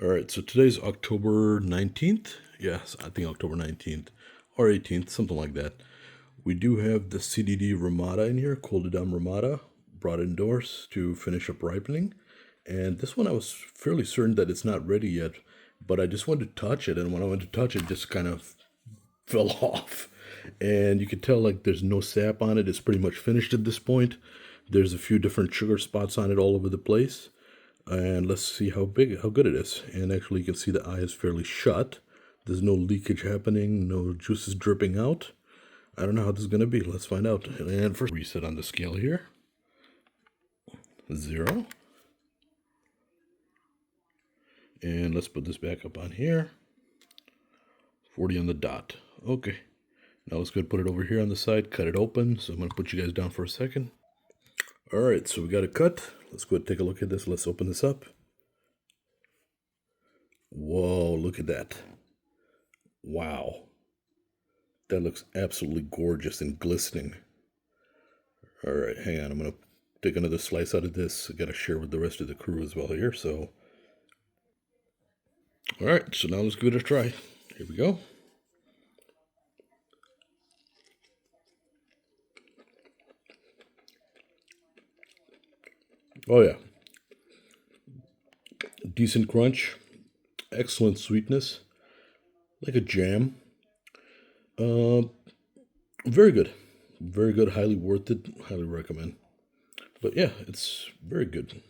All right, so today's October 19th. Yes, I think October 19th or 18th, something like that. We do have the CDD Rimada in here, Coldedam Rimada, brought indoors to finish up ripening. And this one I was fairly certain that it's not ready yet, but I just wanted to touch it, and when I went to touch it, it just kind of fell off. And you can tell like there's no sap on it. It's pretty much finished at this point. There's a few different sugar spots on it all over the place. And let's see how good it is. And actually you can see the eye is fairly shut. There's no leakage happening, no juices dripping out. I don't know how this is going to be. Let's find out. And first, reset on the scale here. 0. And let's put this back up on here. 40 on the dot. Okay. Now let's go ahead and put it over here on the side, cut it open. So I'm going to put you guys down for a second. All right, so we got it cut. Let's go ahead and take a look at this. Let's open this up. Whoa, look at that. Wow. That looks absolutely gorgeous and glistening. All right, hang on. I'm going to take another slice out of this. I got to share with the rest of the crew as well here. So, all right, so now let's give it a try. Here we go. Oh, yeah. Decent crunch. Excellent sweetness. Like a jam. Very good. Very good. Highly worth it. Highly recommend. But yeah, it's very good.